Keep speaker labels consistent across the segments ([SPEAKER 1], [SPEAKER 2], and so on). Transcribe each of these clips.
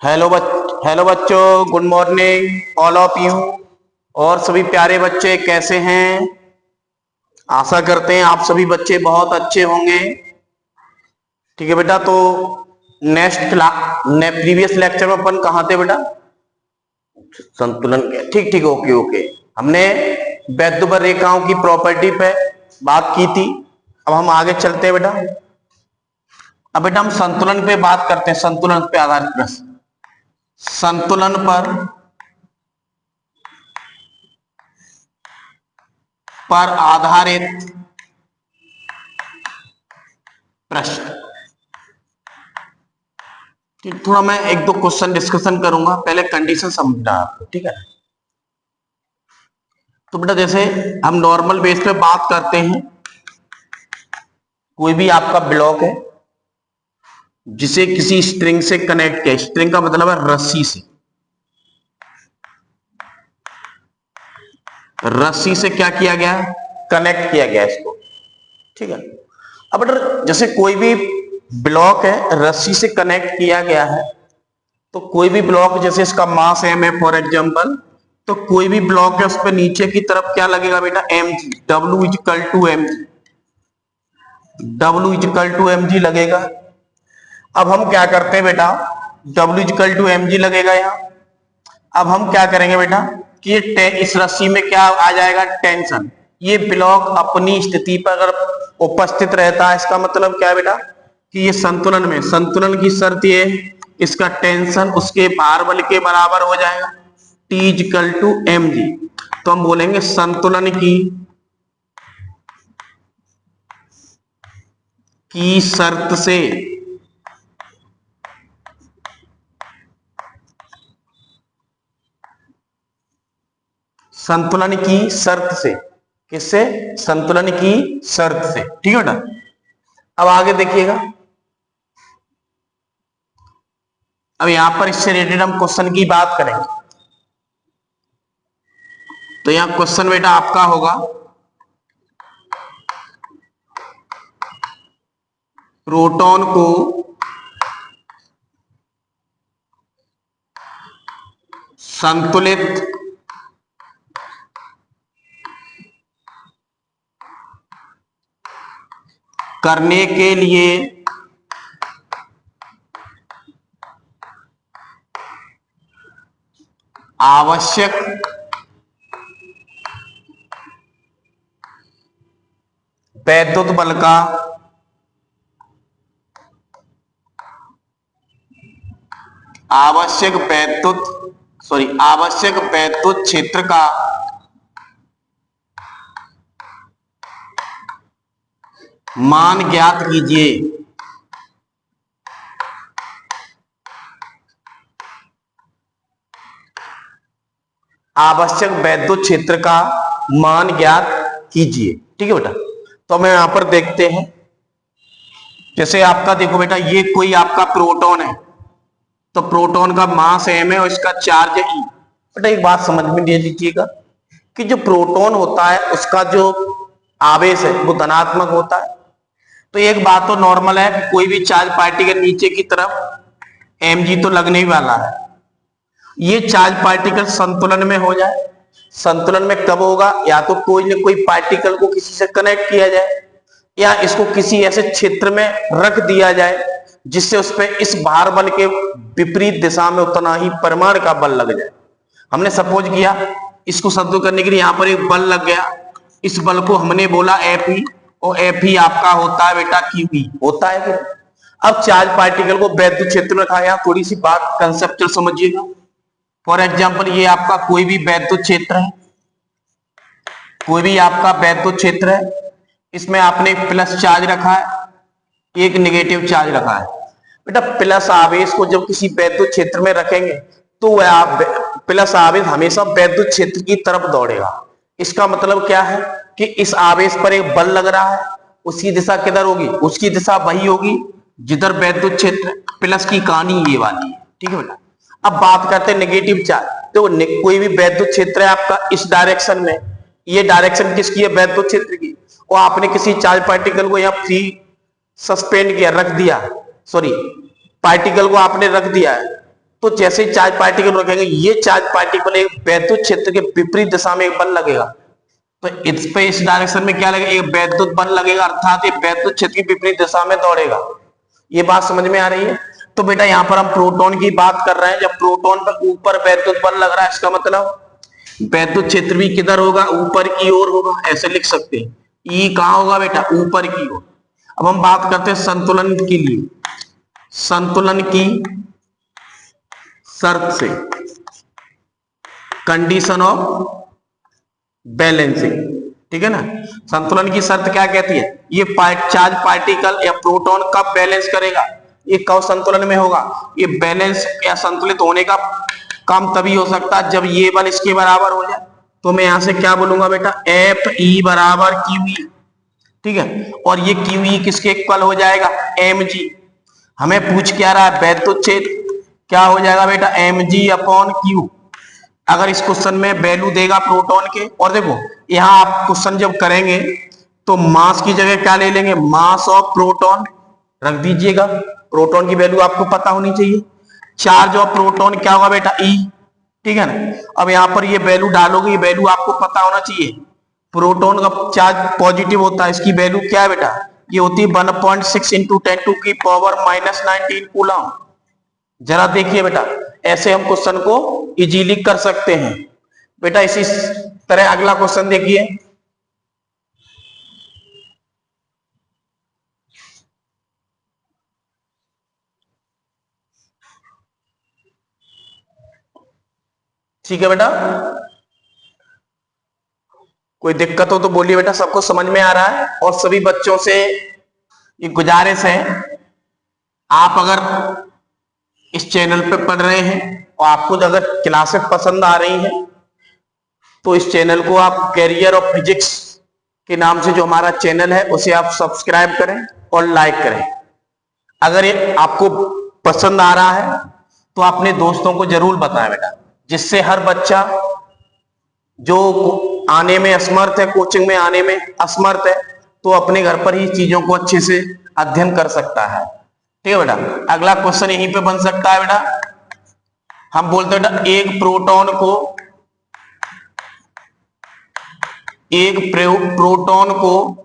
[SPEAKER 1] Hello बच्चों, good morning all of you. और सभी प्यारे बच्चे कैसे हैं? आशा करते हैं आप सभी बच्चे बहुत अच्छे होंगे। ठीक है बेटा, तो प्रीवियस लेक्चर में अपन कहाँ थे बेटा? संतुलन के, ठीक ठीक, ओके ओके। हमने वैद्युत रेखाओं की प्रॉपर्टी पे बात की थी। अब हम आगे चलते हैं बेटा। अब बेटा हम संतुलन पे बात करते हैं, संतुलन पे आधारित प्रश्न। संतुलन पर आधारित प्रश्न। ठीक, थोड़ा मैं एक दो क्वेश्चन डिस्कशन करूंगा, पहले कंडीशन समझना आपको, ठीक है? तो बेटा जैसे हम नॉर्मल बेस पे बात करते हैं, कोई भी आपका ब्लॉक है जिसे किसी स्ट्रिंग से कनेक्ट किया, स्ट्रिंग का मतलब है रस्सी से, रस्सी से क्या किया गया? कनेक्ट किया गया इसको, ठीक है? अब बेटा जैसे कोई भी ब्लॉक है रस्सी से कनेक्ट किया गया है, तो कोई भी ब्लॉक जैसे इसका मास m है फॉर एग्जांपल, तो कोई भी ब्लॉक है उस पर नीचे की तरफ क्या लगेगा बेटा? mg, W equal to mg, W equal to mg लगेगा। अब हम क्या करते हैं बेटा, W इक्वल टू mg लगेगा यहाँ। अब हम क्या करेंगे बेटा कि ये इस रस्सी में क्या आ जाएगा? टेंशन। ये ब्लॉक अपनी स्थिति पर अगर उपस्थित रहता है, इसका मतलब क्या है बेटा कि ये संतुलन में, संतुलन की शर्त ये, इसका टेंशन उसके भार बल के बराबर हो जाएगा, T इक्वल टू mg। तो हम बोलेंगे संतुलन की शर्त से संतुलन की शर्त से, किससे? संतुलन की शर्त से, ठीक है बेटा? अब आगे देखिएगा। अब यहां पर इससे रिलेटेड हम क्वेश्चन की बात करेंगे। तो यहां क्वेश्चन बेटा आपका होगा, प्रोटॉन को संतुलित करने के लिए आवश्यक वैद्युत बल का आवश्यक वैद्युत क्षेत्र का मान ज्ञात कीजिए। आवश्यक वैद्युत क्षेत्र का मान ज्ञात कीजिए, ठीक है बेटा? तो हम यहां पर देखते हैं, जैसे आपका देखो बेटा, ये कोई आपका प्रोटॉन है, तो प्रोटॉन का मास m है और इसका चार्ज है e। बेटा एक बात समझ में ले लीजिएगा कि जो प्रोटॉन होता है उसका जो आवेश है वो धनात्मक होता है। तो एक बात तो नॉर्मल है कि कोई भी चार्ज पार्टिकल नीचे की तरफ mg तो लगने ही वाला है। ये चार्ज पार्टिकल संतुलन में हो जाए, संतुलन में कब होगा? या तो कोई न कोई पार्टिकल को किसी से कनेक्ट किया जाए, या इसको किसी ऐसे क्षेत्र में रख दिया जाए जिससे उस पर इस भार बल के विपरीत दिशा में उतना ही परिमाण का बल लग जाए। हमने सपोज किया इसको संतुलित करने के लिए यहां पर एक बल लग गया, इस बल को हमने बोला Fe, और Fe आपका होता है बेटा QE होता है फिर। अब चार्ज पार्टिकल को वैद्युत क्षेत्र में रखा गया, थोड़ी सी बात कंसेप्चुअल समझिएगा। फॉर एग्जाम्पल ये आपका कोई भी वैद्युत क्षेत्र है, कोई भी आपका वैद्युत क्षेत्र है, इसमें आपने प्लस चार्ज रखा है, एक नेगेटिव चार्ज रखा है। बेटा प्लस आवेश को जब किसी वैद्युत क्षेत्र में रखेंगे तो वह प्लस आवेश हमेशा वैद्युत क्षेत्र की तरफ दौड़ेगा। इसका मतलब क्या है कि इस आवेश पर एक बल लग रहा है, उसकी दिशा किधर होगी? उसकी दिशा वही होगी जिधर वैद्युत क्षेत्र। प्लस की कहानी ये वाली है, ठीक है बेटा? अब बात करते हैं नेगेटिव चार्ज। तो कोई भी वैद्युत क्षेत्र है आपका इस डायरेक्शन में, ये डायरेक्शन किसकी है? वैद्युत क्षेत्र की। और आपने किसी चार्ज पार्टिकल को यहाँ फ्री सस्पेंड किया, रख दिया, सॉरी पार्टिकल को आपने रख दिया है, तो जैसे चार्ज पार्टिकल रखेंगे, ये चार्ज पार्टिकल एक वैद्युत क्षेत्र के विपरीत दिशा में एक बल लगेगा, तो इस पे इस डायरेक्शन में क्या लगेगा, एक वैद्युत बल लगेगा, अर्थात ये वैद्युत क्षेत्र की विपरीत दिशा में दौड़ेगा। ये बात समझ में आ रही है? तो बेटा यहाँ पर हम प्रोटॉन की बात कर रहे हैं, जब प्रोटॉन पर ऊपर वैद्युत बल लग रहा है, इसका मतलब वैद्युत क्षेत्र भी किधर होगा, ऊपर की ओर होगा, ऐसे लिख सकते हैं। ई कहां होगा बेटा, ऊपर की ओर। अब हम बात करते हैं संतुलन के लिए, संतुलन की शर्त से, कंडीशन ऑफ बैलेंसिंग, ठीक है ना। संतुलन की शर्त क्या कहती है, ये चार्ज पार्टिकल या प्रोटॉन कब बैलेंस करेगा, ये कब संतुलन में होगा, ये बैलेंस या संतुलित होने का काम तभी हो सकता है जब ये बल इसके बराबर हो जाए। तो मैं यहां से क्या बोलूंगा बेटा, एफ ई बराबर क्यू ई, ठीक है। और ये क्यू ई किसके इक्वल हो जाएगा, एम जी। हमें पूछ क्या रहा है, वैद्युत क्षेत्र क्या हो जाएगा बेटा, एम जी अपॉन क्यू। अगर इस क्वेश्चन में वैल्यू देगा प्रोटॉन के, और देखो यहां आप क्वेश्चन जब करेंगे तो मास की जगह क्या ले लेंगे, मास ऑफ प्रोटॉन रख दीजिएगा, प्रोटॉन की वैल्यू आपको पता होनी चाहिए। चार्ज ऑफ प्रोटॉन क्या होगा बेटा, ई, ठीक है ना। अब यहां पर ये वैल्यू डालोगे, ये वैल्यू आपको पता होना चाहिए। प्रोटॉन का चार्ज पॉजिटिव होता है, इसकी वैल्यू क्या है बेटा, ये होती है 1.6 इंटू 10⁻⁹ कूलम। जरा देखिए बेटा, ऐसे हम क्वेश्चन को इजीली कर सकते हैं। बेटा इसी तरह अगला क्वेश्चन देखिए, ठीक है बेटा। कोई दिक्कत हो तो बोलिए बेटा, सबको समझ में आ रहा है। और सभी बच्चों से ये गुजारिश है, आप अगर इस चैनल पे पढ़ रहे हैं और आपको अगर क्लासेस पसंद आ रही हैं तो इस चैनल को आप कैरियर ऑफ फिजिक्स के नाम से जो हमारा चैनल है उसे आप सब्सक्राइब करें और लाइक करें। अगर ये आपको पसंद आ रहा है तो अपने दोस्तों को जरूर बताएं बेटा, जिससे हर बच्चा जो आने में असमर्थ है, कोचिंग में आने में असमर्थ है, तो अपने घर पर ही चीजों को अच्छे से अध्ययन कर सकता है। ठीक है बेटा। अगला क्वेश्चन यहीं पे बन सकता है बेटा, हम बोलते हैं बेटा एक प्रोटॉन को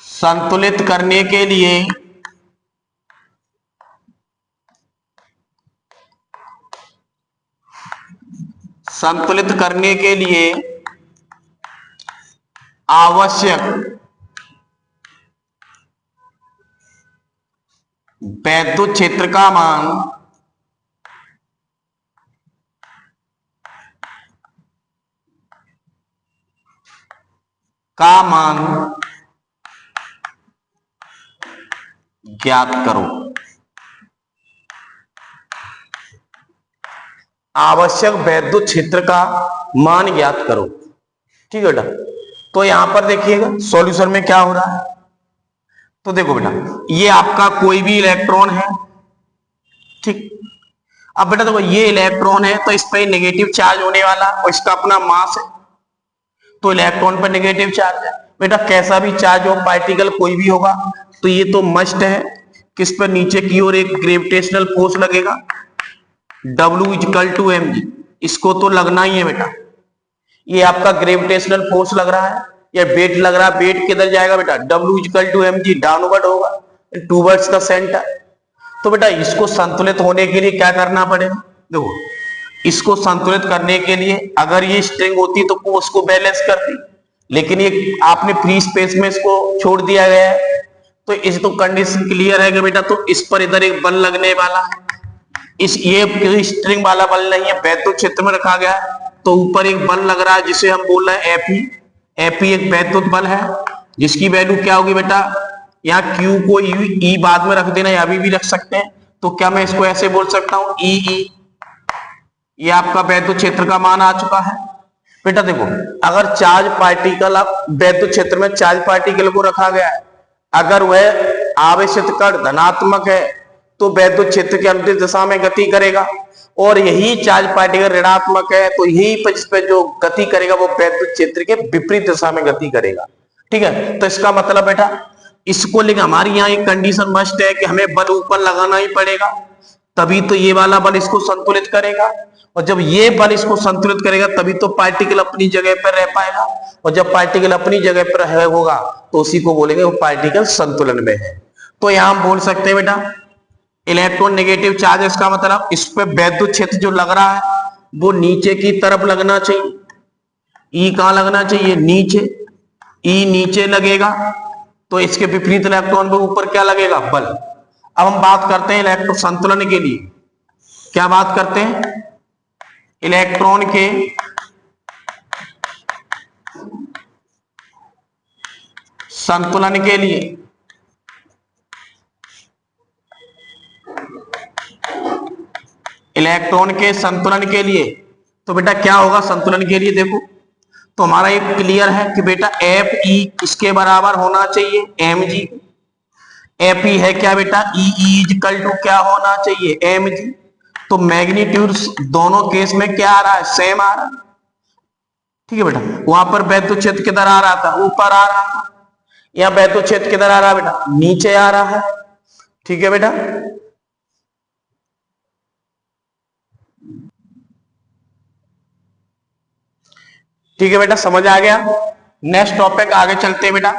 [SPEAKER 1] संतुलित करने के लिए आवश्यक वैद्युत क्षेत्र का मान ज्ञात करो। आवश्यक वैद्युत क्षेत्र का मान ज्ञात करो, ठीक है बेटा। तो यहां पर देखिएगा सॉल्यूशन में क्या हो रहा है, तो देखो बेटा ये आपका कोई भी इलेक्ट्रॉन है, ठीक। अब बेटा देखो ये इलेक्ट्रॉन है तो इस पर नेगेटिव चार्ज होने वाला और इसका अपना मास है, तो इलेक्ट्रॉन पर नेगेटिव चार्ज है। बेटा कैसा भी चार्ज हो, पार्टिकल कोई भी होगा, तो ये तो मस्ट है किस पर, नीचे की ओर एक ग्रेविटेशनल फोर्स लगेगा W=mg, इसको तो लगना ही है बेटा। ये आपका ग्रेविटेशनल फोर्स लग रहा है या वेट लग रहा है, वेट किधर जाएगा बेटा, W=mg डाउनवर्ड होगा टूवर्ड्स द सेंटर। तो बेटा इसको संतुलित होने के लिए क्या करना पड़ेगा, देखो इसको संतुलित करने के लिए अगर ये स्ट्रिंग होती तो उसको बैलेंस करती, लेकिन ये आपने फ्री स्पेस में इसको छोड़ दिया गया है, तो इस तो कंडीशन क्लियर है कि बेटा, तो इस पर इधर एक बल लगने वाला है। ये स्ट्रिंग वाला बल नहीं है, वैद्युत क्षेत्र में रखा गया है, तो ऊपर एक बल लग रहा है जिसे हम बोल रहे हैं एफई। एफई एक वैद्युत बल है जिसकी वैल्यू क्या होगी बेटा, यहाँ क्यू को ई बाद में रख देना या अभी भी रख सकते हैं, तो क्या मैं इसको ऐसे बोल सकता हूं ई। ये आपका वैद्युत क्षेत्र का मान आ चुका है बेटा। देखो अगर चार्ज पार्टिकल, वैद्युत क्षेत्र में चार्ज पार्टिकल को रखा गया है, अगर वह आवेशित कण धनात्मक है तो वैद्युत क्षेत्र के अनुदिश दिशा में गति करेगा, और यही चार्ज पार्टिकल ऋणात्मक है तो यही इस पे जो गति करेगा वो वैद्युत क्षेत्र के विपरीत दिशा में गति करेगा, ठीक है। तो इसका मतलब बेटा इसको लेकर हमारी यहाँ एक कंडीशन मस्ट है कि हमें बल ऊपर लगाना ही पड़ेगा, तभी तो ये वाला बल इसको संतुलित करेगा, और जब ये बल इसको संतुलित करेगा तभी तो पार्टिकल अपनी जगह पर रह पाएगा, और जब पार्टिकल अपनी जगह पर होगा तो उसी को बोलेंगे वो पार्टिकल संतुलन में है। तो यहां हम बोल सकते हैं बेटा इलेक्ट्रॉन नेगेटिव चार्ज, इसका मतलब इस पे वैद्युत क्षेत्र जो लग रहा है वो नीचे की तरफ लगना चाहिए। ई कहां लगना चाहिए? नीचे। ई नीचे लगेगा तो इसके विपरीत इलेक्ट्रॉन पे ऊपर क्या लगेगा? बल। अब हम बात करते हैं इलेक्ट्रॉन संतुलन के लिए, क्या बात करते हैं? इलेक्ट्रॉन के संतुलन के लिए इलेक्ट्रॉन के संतुलन के लिए तो बेटा क्या होगा संतुलन के लिए? देखो तो हमारा एक क्लियर है कि बेटा एफ ई इसके बराबर होना चाहिए एम जी। एफ ई है क्या बेटा? ई इक्वल टू क्या होना चाहिए? M G. तो मैग्नीट्यूड दोनों केस में क्या आ रहा है? सेम आ रहा है। ठीक है बेटा, वहां पर वैद्युत क्षेत्र किधर आ रहा था? ऊपर आ रहा था। यहां वैद्युत क्षेत्र किधर आ रहा है बेटा? नीचे आ रहा है। ठीक है बेटा, ठीक है बेटा, समझ आ गया। नेक्स्ट टॉपिक आगे चलते हैं बेटा।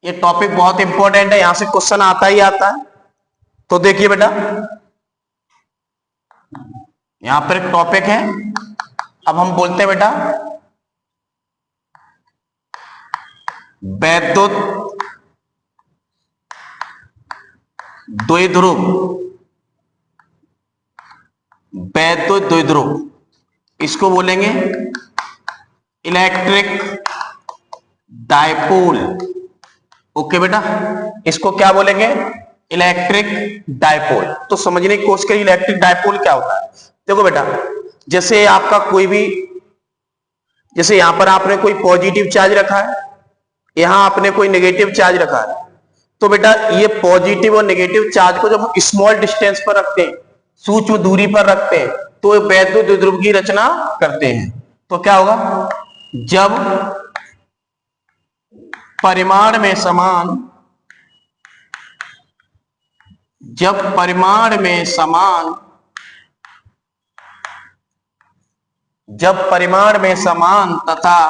[SPEAKER 1] ये टॉपिक बहुत इंपॉर्टेंट है, यहां से क्वेश्चन आता ही आता है। तो देखिए बेटा यहां पर एक टॉपिक है, अब हम बोलते हैं बेटा वैद्युत द्विध्रुव। वैद्युत द्विध्रुव इसको बोलेंगे इलेक्ट्रिक डायपोल। ओके बेटा, इसको क्या बोलेंगे? Electric dipole. तो समझने की कोशिश करिए इलेक्ट्रिक डायपोल क्या होता है। देखो बेटा जैसे आपका कोई भी, जैसे यहां पर आपने कोई पॉजिटिव चार्ज रखा है, यहां आपने कोई नेगेटिव चार्ज रखा है, तो बेटा ये पॉजिटिव और नेगेटिव चार्ज को जब हम स्मॉल डिस्टेंस पर रखते हैं, सूक्ष्म दूरी पर रखते हैं, तो वैद्युत द्विध्रुव की रचना करते हैं। तो क्या होगा? जब परिमाण में समान तथा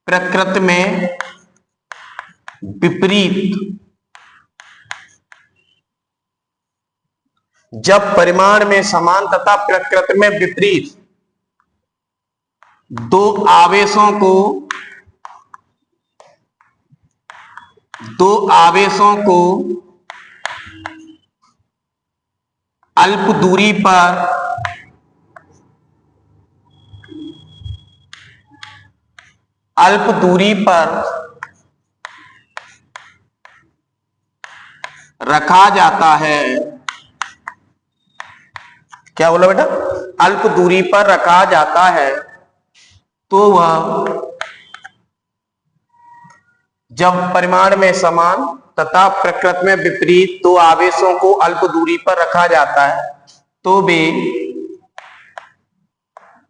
[SPEAKER 1] प्रकृति में विपरीत, जब परिमाण में समान तथा प्रकृति में विपरीत दो आवेशों को अल्प दूरी पर रखा जाता है। क्या बोला बेटा? अल्प दूरी पर रखा जाता है तो वह, जब परिमाण में समान तथा प्रकृति में विपरीत दो आवेशों को अल्प दूरी पर रखा जाता है तो वे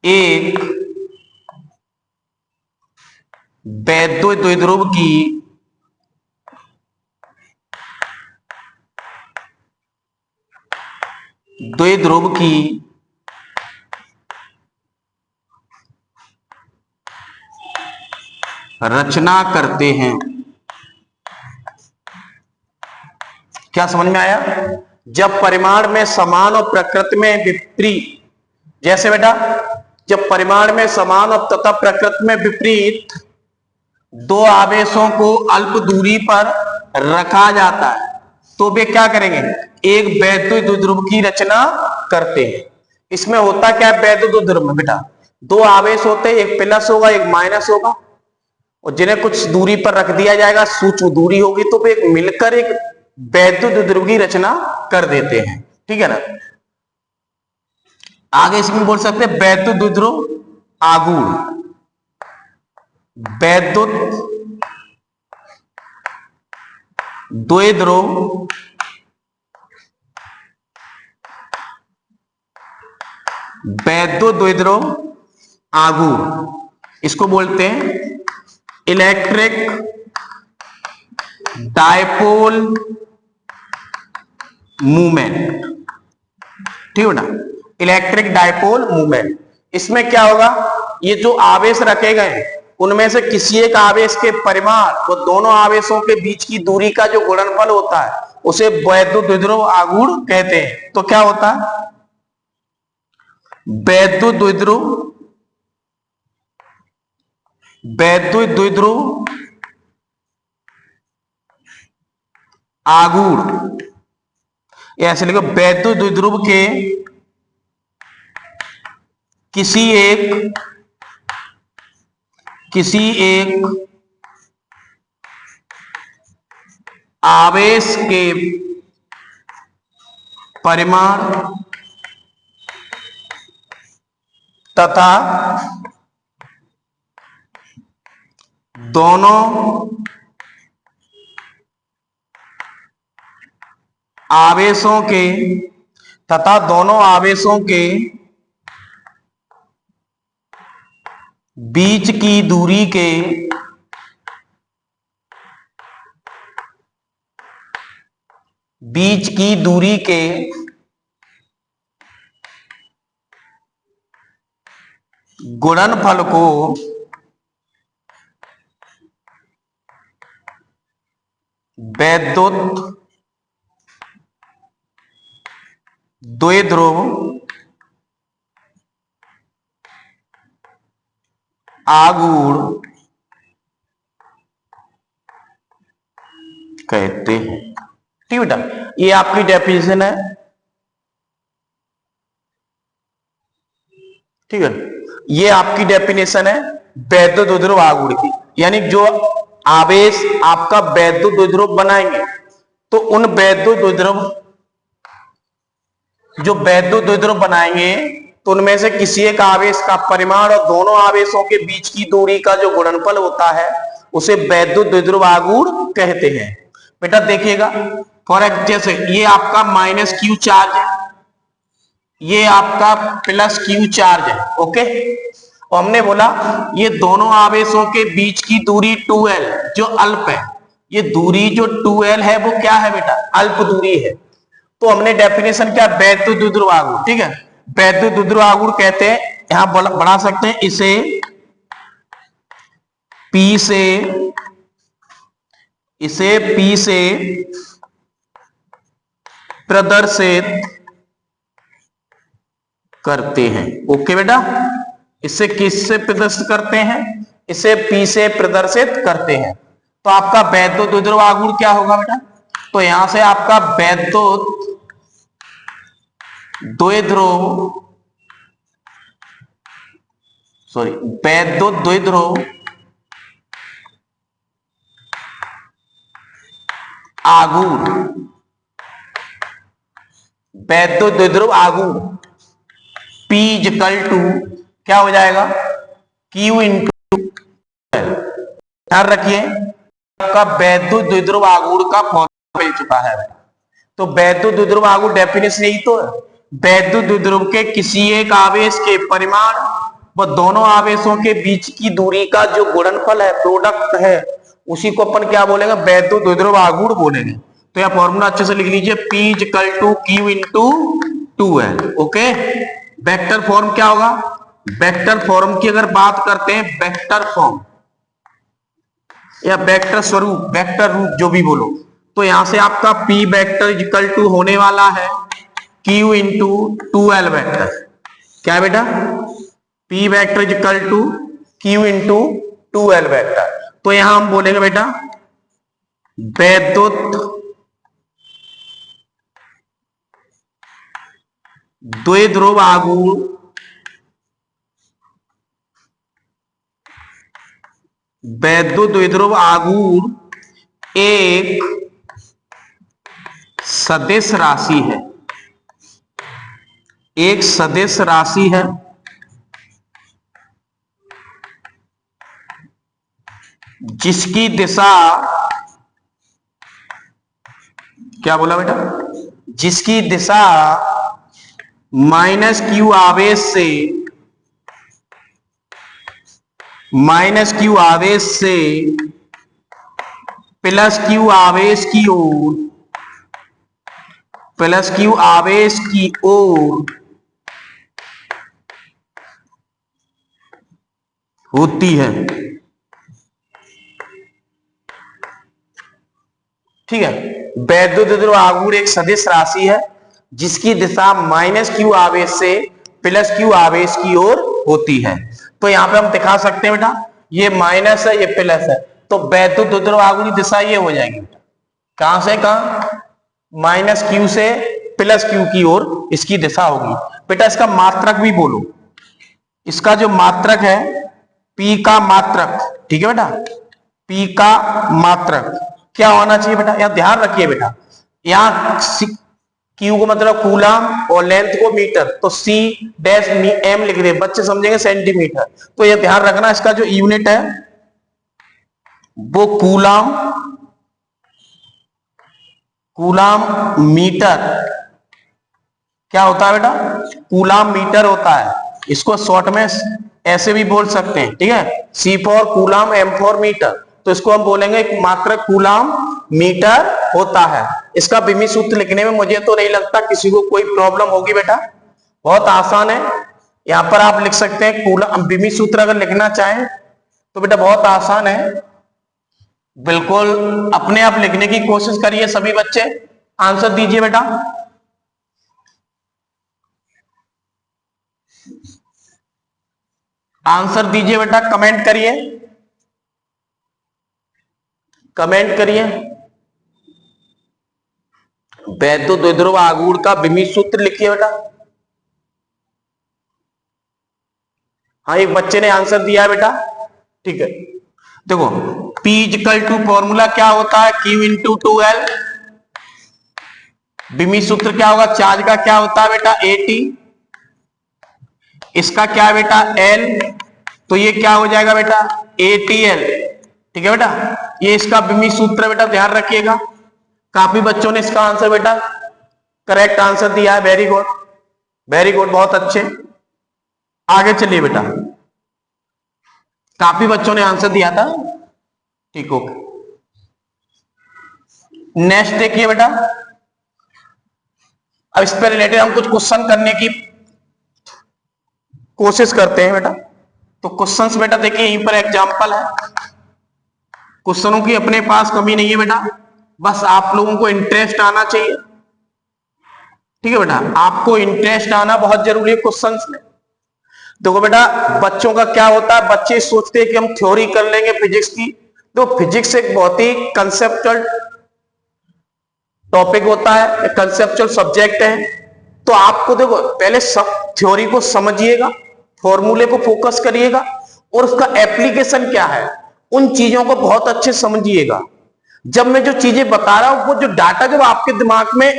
[SPEAKER 1] एक वैद्युत द्विध्रुव की रचना करते हैं। क्या समझ में आया? जब परिमाण में समान और प्रकृति में विपरीत, जैसे बेटा जब परिमाण में समान और तथा प्रकृति में विपरीत दो आवेशों को अल्प दूरी पर रखा जाता है तो वे क्या करेंगे? एक वैद्युत द्विध्रुव की रचना करते हैं। इसमें होता क्या है वैद्युत द्विध्रुव में बेटा? दो आवेश होते हैं, एक प्लस होगा एक माइनस होगा, और जिन्हें कुछ दूरी पर रख दिया जाएगा, सूक्ष्म दूरी होगी, तो वे मिलकर एक वैद्युत द्विध्रुव की रचना कर देते हैं। ठीक है ना? आगे इसमें बोल सकते हैं वैद्युत द्विध्रुव आघूर्ण। वैद्युत द्विध्रुव वैद्युत द्विध्रुव आघूर्ण, इसको बोलते हैं इलेक्ट्रिक डायपोल मूवमेंट। ठीक है ना, इलेक्ट्रिक डायपोल मूवमेंट। इसमें क्या होगा, ये जो आवेश रखे गए उनमें से किसी एक आवेश के परिमाण वो दोनों आवेशों के बीच की दूरी का जो गुणनफल होता है उसे वैद्युत द्विध्रुव आघूर्ण कहते हैं। तो क्या होता है, वैद्युत द्विध्रुव आघूर्ण, ऐसे लिखो, वैद्युत द्विध्रुव के किसी एक आवेश के परिमाण तथा दोनों आवेशों के बीच की दूरी के गुणनफल को वैद्युत द्विध्रुव आघूर्ण कहते हैं। ठीक बेटा, ये आपकी डेफिनेशन है। ठीक है, ये आपकी डेफिनेशन है वैद्युत द्विध्रुव आघूर्ण की। यानी जो आवेश आपका वैद्युत द्विध्रुव बनाएंगे तो उन वैद्युत द्विध्रुव बनाएंगे तो उनमें से किसी एक आवेश का परिमाण और दोनों आवेशों के बीच की दूरी का जो गुणनफल होता है उसे वैद्युत द्विध्रुव आघूर्ण कहते हैं। बेटा देखिएगा, फॉर एग्जाम्पल जैसे ये आपका माइनस क्यू चार्ज है, ये आपका प्लस क्यू चार्ज है। ओके, और हमने बोला ये दोनों आवेशों के बीच की दूरी 2l जो अल्प है, ये दूरी जो 2l है वो क्या है बेटा, अल्प दूरी है। तो हमने डेफिनेशन क्या, वैद्युत द्विध्रुव आघूर्ण। ठीक है, वैद्युत द्विध्रुव आघूर्ण कहते हैं, यहां बढ़ा सकते हैं इसे P से प्रदर्शित करते हैं। ओके बेटा, इसे किससे प्रदर्शित करते हैं, इसे P से प्रदर्शित करते हैं। तो आपका वैद्युत द्विध्रुव आघूर्ण क्या होगा बेटा, तो यहां से आपका वैद्युत द्विध्रुव आघूर्ण, वैद्युत द्विध्रुव आघूर्ण P इक्वल टू क्या हो जाएगा, Q इंटू। ध्यान रखिए आपका वैद्युत द्विध्रुव आघूर्ण का फॉर्मूला मिल चुका है। तो वैद्युत द्विध्रुव आघूर्ण डेफिनेशन यही तो है, वैद्युत द्विध्रुव के किसी एक आवेश के परिमाण व दोनों आवेशों के बीच की दूरी का जो गुणनफल है, प्रोडक्ट है, उसी को अपन क्या बोलेंगे, वैद्युत द्विध्रुव आघूर्ण बोलेंगे। तो यह फॉर्मूला अच्छे से लिख लीजिए, P equal to Q into 2l। Okay, vector form क्या होगा, वेक्टर फॉर्म की अगर बात करते हैं, वेक्टर फॉर्म या वेक्टर स्वरूप, वेक्टर रूप जो भी बोलो, तो यहां से आपका P वेक्टर इक्वल टू होने वाला है Q इंटू 2l वेक्टर। क्या है बेटा, P vector equal to Q into 2l vector. तो यहां हम बोलेंगे बेटा वैद्युत द्विध्रुव आघूर्ण एक सदिश राशि है, एक सदिश राशि है जिसकी दिशा, क्या बोला बेटा, जिसकी दिशा माइनस क्यू आवेश से प्लस क्यू आवेश की ओर होती है। ठीक है, वैद्युत द्विध्रुव आघूर्ण एक सदिश राशि है जिसकी दिशा माइनस क्यू आवेश से प्लस क्यू आवेश की ओर होती है। तो यहां पे हम दिखा सकते हैं बेटा, ये माइनस है, ये प्लस है, तो वैद्युत द्विध्रुव आघूर्ण की दिशा ये हो जाएगी। कहां से कहां? माइनस क्यू से प्लस क्यू की ओर इसकी दिशा होगी। बेटा इसका मात्रक भी बोलो, इसका जो मात्रक है P का मात्रक, ठीक है बेटा, P का मात्रक क्या होना चाहिए बेटा? यहां ध्यान रखिए बेटा, यहां Q को मतलब कूलम और लेंथ को मीटर, तो C डैश M लिख रहे, बच्चे समझेंगे सेंटीमीटर। तो यह ध्यान रखना, इसका जो यूनिट है वो कूलम मीटर क्या होता है बेटा? कूलम मीटर होता है। इसको शॉर्ट में ऐसे भी बोल सकते हैं, ठीक है, C for coulomb, M for metre, तो इसको हम बोलेंगे मात्रक कूलम मीटर होता है। इसका विमी सूत्र लिखने में मुझे तो नहीं लगता किसी को कोई प्रॉब्लम होगी बेटा, बहुत आसान है। यहां पर आप लिख सकते हैं कूलम, विमी सूत्र अगर लिखना चाहें तो बेटा बहुत आसान है, बिल्कुल अपने आप लिखने की कोशिश करिए सभी बच्चे। आंसर दीजिए बेटा, आंसर दीजिए बेटा, कमेंट करिए, कमेंट करिए। वैद्युत द्विध्रुव आघूर्ण का विमी सूत्र लिखिए बेटा। हाँ, एक बच्चे ने आंसर दिया है बेटा, ठीक है। देखो P इक्वल टू फॉर्मूला क्या होता है? Q into 2L। विमी सूत्र क्या होगा? चार्ज का क्या होता है बेटा? AT। इसका क्या है बेटा? L, तो ये क्या हो जाएगा बेटा? ATL, ठीक है बेटा, ये इसका विमी सूत्र बेटा, ध्यान रखिएगा। काफी बच्चों ने इसका आंसर बेटा करेक्ट आंसर दिया है, वेरी गुड, वेरी गुड, बहुत अच्छे। आगे चलिए बेटा, काफी बच्चों ने आंसर दिया था, ठीक, ओके। नेक्स्ट देखिए बेटा, अब इस पर रिलेटेड हम कुछ क्वेश्चन करने की कोशिश करते हैं बेटा। तो क्वेश्चंस बेटा देखिए, यहीं पर एग्जांपल है, क्वेश्चनों की अपने पास कमी नहीं है बेटा, बस आप लोगों को इंटरेस्ट आना चाहिए, ठीक है बेटा, आपको इंटरेस्ट आना बहुत जरूरी है क्वेश्चंस में। देखो बेटा, बच्चों का क्या होता है, बच्चे सोचते हैं कि हम थ्योरी कर लेंगे फिजिक्स की, तो फिजिक्स एक बहुत ही कंसेप्चुअल टॉपिक होता है, कंसेप्चुअल सब्जेक्ट है। तो आपको देखो पहले सब थ्योरी को समझिएगा, फॉर्मूले को फोकस करिएगा, और उसका एप्लीकेशन क्या है उन चीजों को बहुत अच्छे समझिएगा। जब मैं जो चीजें बता रहा हूं वो जो डाटा जब आपके दिमाग में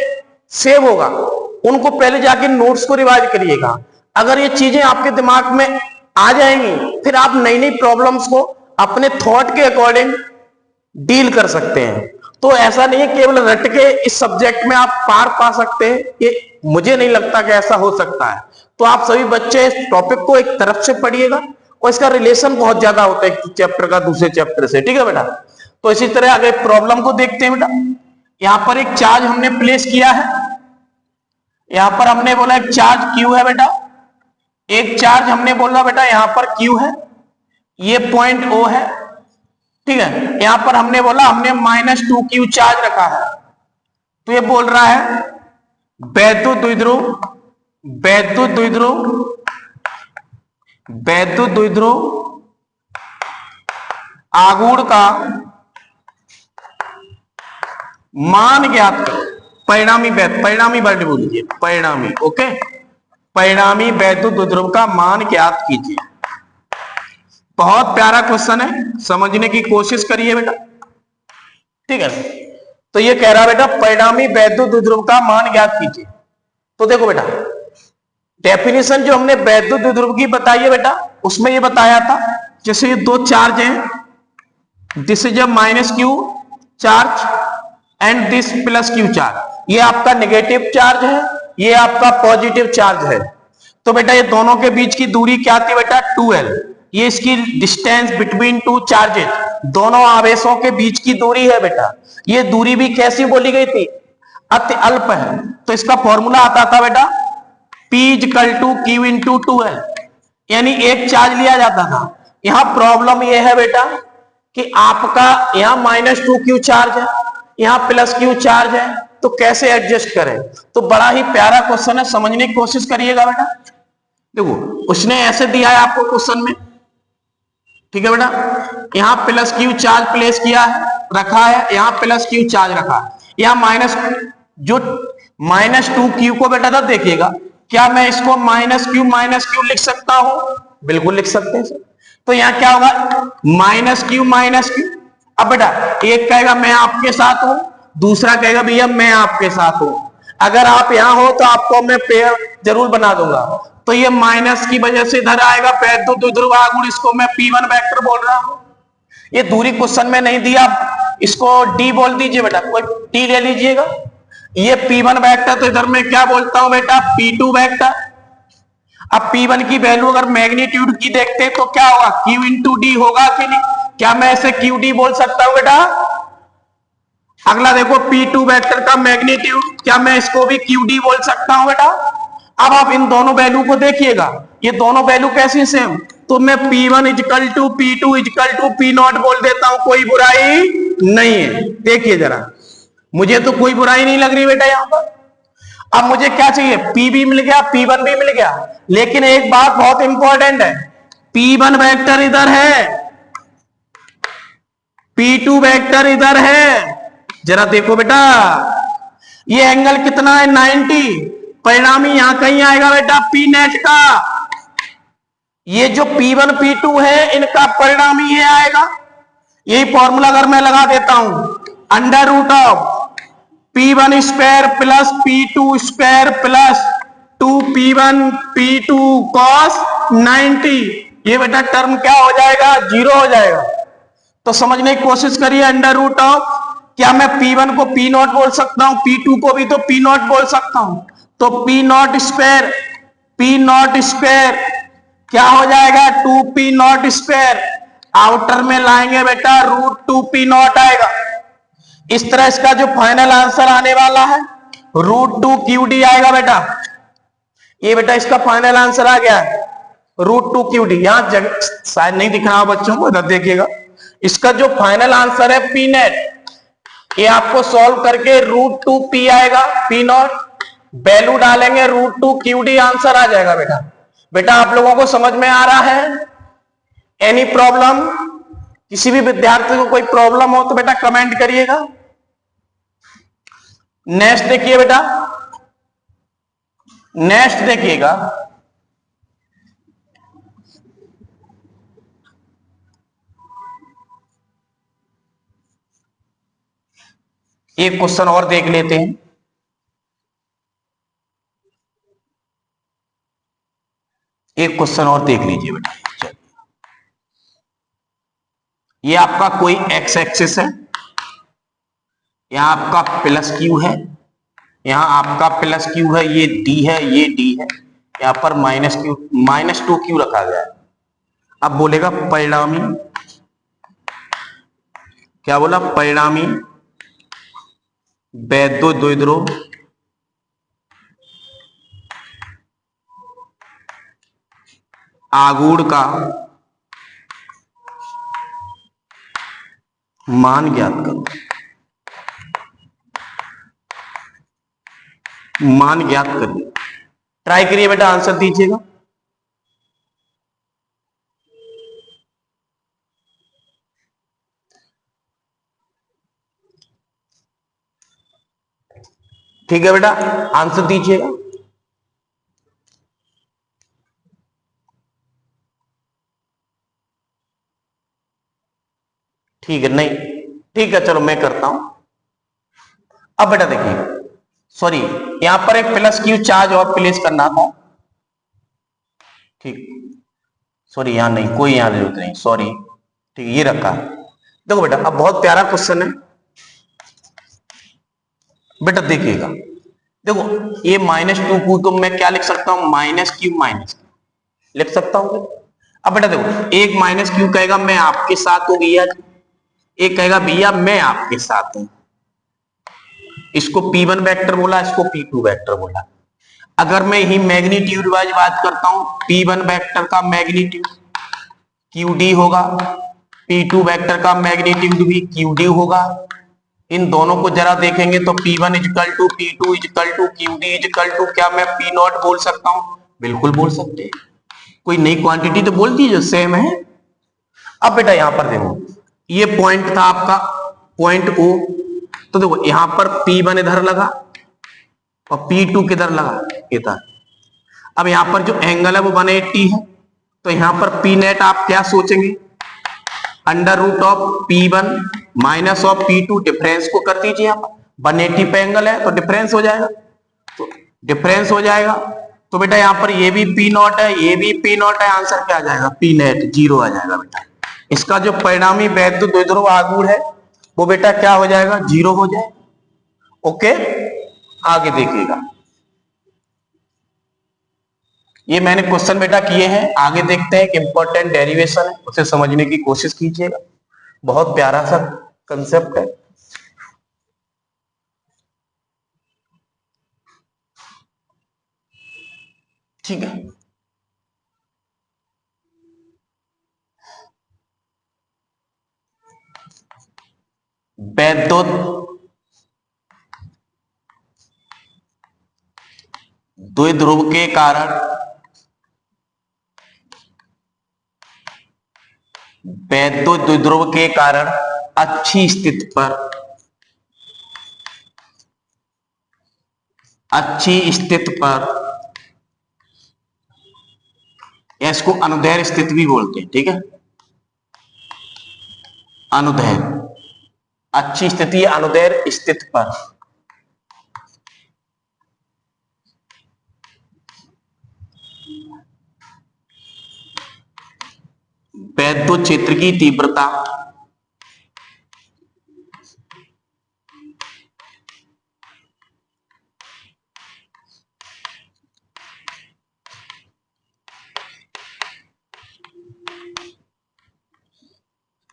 [SPEAKER 1] सेव होगा, उनको पहले जाके नोट्स को रिवाइज करिएगा। अगर ये चीजें आपके दिमाग में आ जाएंगी, फिर आप नई नई प्रॉब्लम्स को अपने थॉट के अकॉर्डिंग डील कर सकते हैं। तो ऐसा नहीं है केवल रट के इस सब्जेक्ट में आप पार पा सकते हैं, ये मुझे नहीं लगता कि ऐसा हो सकता है। तो आप सभी बच्चे इस टॉपिक को एक तरफ से पढ़िएगा, और इसका रिलेशन बहुत ज्यादा होता है एक चैप्टर का दूसरे चैप्टर से, ठीक है बेटा। तो इसी तरह अगर प्रॉब्लम को देखते हैं बेटा, यहां पर एक चार्ज हमने प्लेस किया है, यहां पर हमने बोला एक चार्ज Q है बेटा, एक चार्ज हमने बोला बेटा यहां पर Q है, ये पॉइंट O है, ठीक है। यहां पर हमने बोला हमने -2Q चार्ज रखा है, तो ये बोल रहा है वैद्युत द्विध्रुव आघूर्ण का मान ज्ञात करो। परिणामी वर्ड बोलिए, परिणामी, ओके, परिणामी वैद्युत द्विध्रुव का मान ज्ञात कीजिए। बहुत प्यारा क्वेश्चन है, समझने की कोशिश करिए बेटा, ठीक है। तो ये कह रहा बेटा परिणामी वैद्युत द्विध्रुव का मान ज्ञात कीजिए। तो देखो बेटा, डेफिनेशन जो हमने वैद्युत द्विध्रुव की बताई है बेटा, उसमें ये बताया था जैसे ये दो चार्ज हैं, this is a -Q charge and this +Q charge, ये आपका नेगेटिव चार्ज है ये आपका पॉजिटिव चार्ज है। तो बेटा ये दोनों के बीच की दूरी क्या थी बेटा 2l। ये इसकी डिस्टेंस बिटवीन टू चार्जेस, दोनों आवेशों के बीच की दूरी है बेटा। ये दूरी भी कैसी बोली गई थी, अति अल्प है। तो इसका फॉर्मूला आता था बेटा P equal to Q into 2l, यानी एक चार्ज लिया जाता था। यहां प्रॉब्लम यह है बेटा कि आपका यहां -2Q चार्ज है, यहां +Q चार्ज है, तो कैसे एडजस्ट करें। तो बड़ा ही प्यारा क्वेश्चन है, समझने की कोशिश करिएगा बेटा। देखो उसने ऐसे दिया है आपको क्वेश्चन में, ठीक है बेटा, यहां +Q चार्ज प्लेस किया है, रखा है, यहां +Q चार्ज रखा है, यहां -2Q को बेटा तब देखिएगा, क्या मैं इसको -Q लिख सकता हूं? बिल्कुल लिख सकते हैं सर। तो यहां क्या होगा -Q। अब बेटा एक कहेगा मैं आपके साथ हूं, दूसरा कहेगा भैया मैं आपके साथ हूं। अगर आप यहां हो तो आपको मैं पेयर जरूर बना दूंगा। तो ये माइनस की वजह से इधर आएगा, पैर ध्रुव आगुण, इसको मैं P1 वेक्टर बोल रहा हूं। ये दूरी क्वेश्चन में नहीं दिया, इसको D बोल दीजिए बेटा, कोई T ले लीजिएगा। ये P1 वेक्टर, तो इधर मैं क्या बोलता हूं बेटा P2 वेक्टर। अब P1 की वैल्यू अगर मैग्नीट्यूड की देखते तो क्या होगा, Q इंटू डी होगा कि नहीं? क्या मैं इसे QD बोल सकता हूं बेटा? अगला देखो P2 वेक्टर का मैग्नीट्यूड, क्या मैं इसको भी QD बोल सकता हूं बेटा? अब आप इन दोनों वैल्यू को देखिएगा, ये दोनों वैल्यू कैसी सेम, तो मैं P1 equal to P2 equal to P0 बोल देता हूं, कोई बुराई नहीं है। देखिए जरा, मुझे तो कोई बुराई नहीं लग रही बेटा यहां पर। अब मुझे क्या चाहिए, P भी मिल गया, P1 भी मिल गया, लेकिन एक बात बहुत इंपॉर्टेंट है, P1 वेक्टर इधर है, P2 वेक्टर इधर है। जरा देखो बेटा, ये एंगल कितना है 90, परिणामी यहां कहीं आएगा बेटा P नेट का। ये जो P1 P2 है इनका परिणामी ये आएगा। यही फॉर्मूला अगर मैं लगा देता हूं, under root of P1 square plus P2 square plus 2P1 P2 cos 90, ये बेटा टर्म क्या हो जाएगा, 0 हो जाएगा। तो समझने की कोशिश करिए, अंडर रूट ऑफ, क्या मैं P1 को P0 बोल सकता हूं, P2 को भी तो P0 बोल सकता हूं। तो P0 स्क्वायर क्या हो जाएगा 2P0 स्क्वायर, आउटर में लाएंगे बेटा √2P0 आएगा। इस तरह इसका जो फाइनल आंसर आने वाला है √2QD आएगा बेटा। ये बेटा इसका फाइनल आंसर आ गया है √2QD। यहां शायद नहीं दिख रहा बच्चों को, इधर देखिएगा, इसका जो फाइनल आंसर है P नेट, ये आपको सॉल्व करके √2P आएगा, P0 वैल्यू डालेंगे √2QD, आंसर आ जाएगा बेटा। बेटा आप लोगों को समझ में आ रहा है? Any problem? किसी भी विद्यार्थी को कोई प्रॉब्लम हो तो बेटा कमेंट करिएगा। नेक्स्ट देखिए बेटा, नेक्स्ट देखिएगा, एक क्वेश्चन और देख लेते हैं। एक क्वेश्चन और देख लीजिए बेटा। ये आपका कोई एक्स एक्सिस है, यहां आपका +Q है, यहां आपका +Q है, ये D है, ये D है, यहां पर -2Q रखा गया है। अब बोलेगा परिणामी, क्या बोला, परिणामी वैद्युत द्विध्रुव आघूर्ण का मान ज्ञात करो। मान ज्ञात करिए, ट्राई करिए बेटा, आंसर दीजिएगा। ठीक है बेटा, आंसर दीजिएगा। ठीक है, नहीं ठीक है, चलो मैं करता हूं। अब बेटा देखिए, सॉरी यहां पर एक +Q चार्ज और प्लेस करना था, ठीक, सॉरी यहां नहीं, कोई यहां जरूरत नहीं, सॉरी, ठीक ये रखा। देखो बेटा, अब बहुत प्यारा क्वेश्चन है बेटा, देखिएगा, देखो ये -2 को मैं क्या लिख सकता हूं, -q लिख सकता हूं। अब बेटा देखो, एक -q कहेगा मैं आपके साथ हूं भैया, एक कहेगा भैया मैं आपके साथ हूं। इसको P1 वेक्टर बोला, इसको P2 वेक्टर बोला। अगर मैं ही मैग्नीट्यूड वाइज बात करता हूं, P1 वेक्टर का मैग्नीट्यूड QD होगा, P2 वेक्टर का मैग्नीट्यूड भी QD होगा। इन दोनों को जरा देखेंगे तो P1 equal to P2 equal to QD equal to, क्या मैं P0 बोल सकता हूं? बिल्कुल बोल सकते हैं। कोई नई क्वांटिटी तो बोल दी जो सेम है। अब बेटा यहां पर देखो, ये पॉइंट था आपका पॉइंट O, तो देखो यहां पर P1 इधर लगा और P2 किधर लगा, इधर। अब यहां पर जो एंगल है वो 180 है, तो यहां पर P नेट आप क्या सोचेंगे, under root of P1 minus of P2, difference को कर दीजिए। आप 180 पे एंगल है तो डिफरेंस हो जाएगा, तो डिफरेंस हो जाएगा। तो बेटा यहां पर ये भी P0 है, ये भी P0 है, आंसर क्या आ जाएगा, P नेट 0 आ जाएगा बेटा। इसका जो परिणामी वैद्युत द्विध्रुव आघूर्ण है वो बेटा क्या हो जाएगा, 0 हो जाएगा। ओके, आगे देखिएगा, ये मैंने क्वेश्चन बेटा किए हैं, आगे देखते हैं। एक इंपॉर्टेंट डेरिवेशन है, उसे समझने की कोशिश कीजिएगा, बहुत प्यारा सा कंसेप्ट है। ठीक है, वैद्युत द्विध्रुव के कारण वैद्युत द्विध्रुव के कारण अच्छी स्थिति पर या इसको अनुदैर्ध्य स्थिति भी बोलते हैं, ठीक है, अनुदैर्ध्य, अच्छी स्थिति अनुदैर्ध्य स्थिति पर वैद्युत क्षेत्र की तीव्रता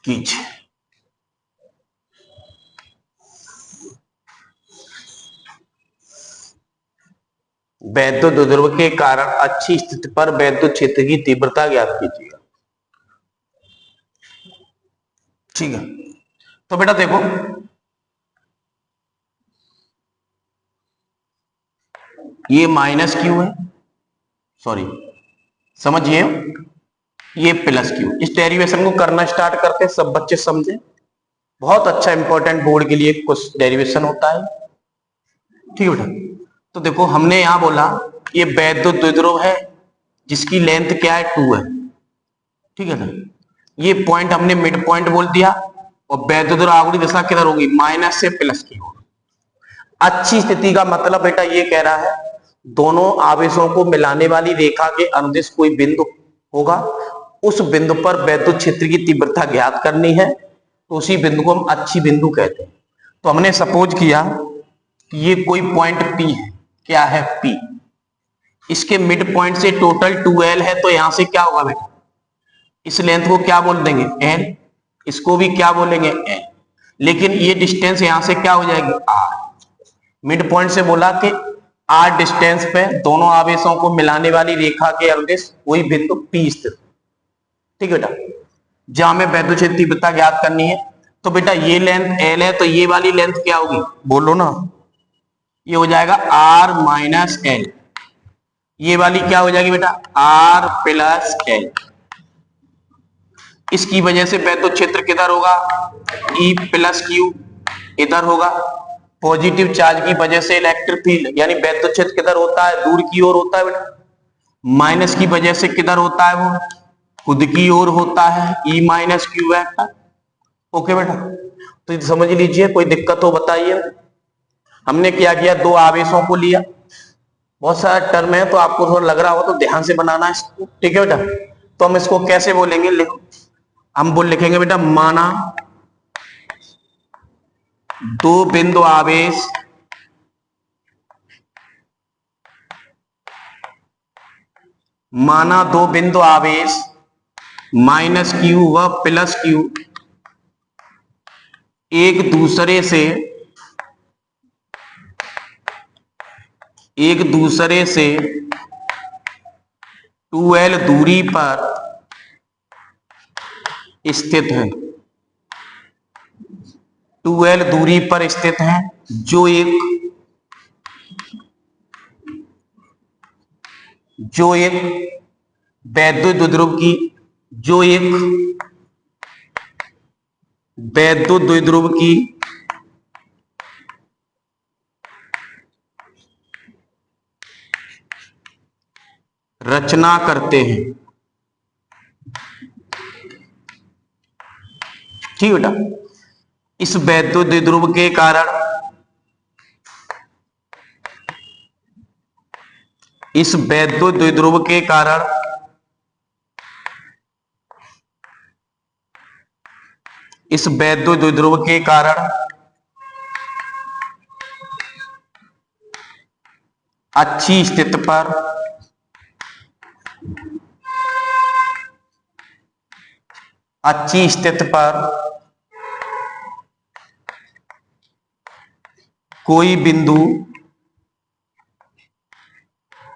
[SPEAKER 1] कीजिए। वैद्युत द्विध्रुव के कारण अच्छी स्थिति पर वैद्युत क्षेत्र की तीव्रता ज्ञात कीजिएगा। ठीक है, तो बेटा देखो, ये -q है, सॉरी समझिए, ये +q। इस डेरिवेशन को करना स्टार्ट करते हैं, सब बच्चे समझे, बहुत अच्छा इंपॉर्टेंट बोर्ड के लिए कुछ डेरिवेशन होता है। ठीक है बेटा, तो देखो हमने यहां बोला ये वैद्युत द्विध्रुव है जिसकी लेंथ क्या है, 2 है। ठीक है ना, ये पॉइंट हमने मिड पॉइंट बोल दिया, और वैद्युत द्विध्रुव आगुड़ी दिशा किधर होगी, माइनस से प्लस की होगी। अच्छी स्थिति का मतलब बेटा ये कह रहा है दोनों आवेशों को मिलाने वाली रेखा के अनुदिश कोई बिंदु होगा, उस बिंदु पर वैद्युत क्षेत्र की तीव्रता ज्ञात करनी है, तो उसी बिंदु को हम अच्छी बिंदु कहते हैं। तो हमने सपोज किया कि ये कोई पॉइंट P है, क्या है P, इसके मिड पॉइंट से टोटल 2L है, तो यहां से क्या होगा बेटा, इस लेंथ को क्या बोल देंगे, L, इसको भी क्या बोलेंगे, L, लेकिन ये डिस्टेंस यहां से क्या हो जाएगी, R। मिड पॉइंट से बोला कि R डिस्टेंस पे दोनों आवेशों को मिलाने वाली रेखा के अनुदिश कोई बिंदु P स्थित। ठीक है बेटा, जहां में वैद्युत क्षेत्र तीव्रता ज्ञात करनी है, तो बेटा ये लेंथ L है, तो ये वाली लेंथ क्या होगी, बोलो ना, ये हो जाएगा R माइनस L, ये वाली क्या हो जाएगी बेटा, R प्लस L। इसकी वजह से वैद्युत क्षेत्र किधर होगा, E प्लस Q इधर होगा। पॉजिटिव चार्ज की वजह से इलेक्ट्रिक फील्ड यानी वैद्युत क्षेत्र किधर होता है, दूर की ओर होता है बेटा। माइनस की वजह से किधर होता है, वो खुद की ओर होता है, E minus Q vector. Okay बेटा, तो समझ लीजिए, कोई दिक्कत हो बताइए। हमने क्या किया, दो आवेशों को लिया, बहुत सारा टर्म है तो आपको थोड़ा लग रहा हो तो ध्यान से बनाना है इसको। ठीक है बेटा, तो हम इसको कैसे बोलेंगे, लिखो, हम बोल लिखेंगे बेटा, माना दो बिंदु आवेश माना दो बिंदु आवेश माइनस क्यू व प्लस क्यू एक दूसरे से 2l दूरी पर स्थित है, 2l दूरी पर स्थित है, जो एक वैद्युत द्विध्रुव की रचना करते हैं। ठीक बेटा, इस वैद्युत द्विध्रुव के कारण अच्छी स्थिति पर कोई बिंदु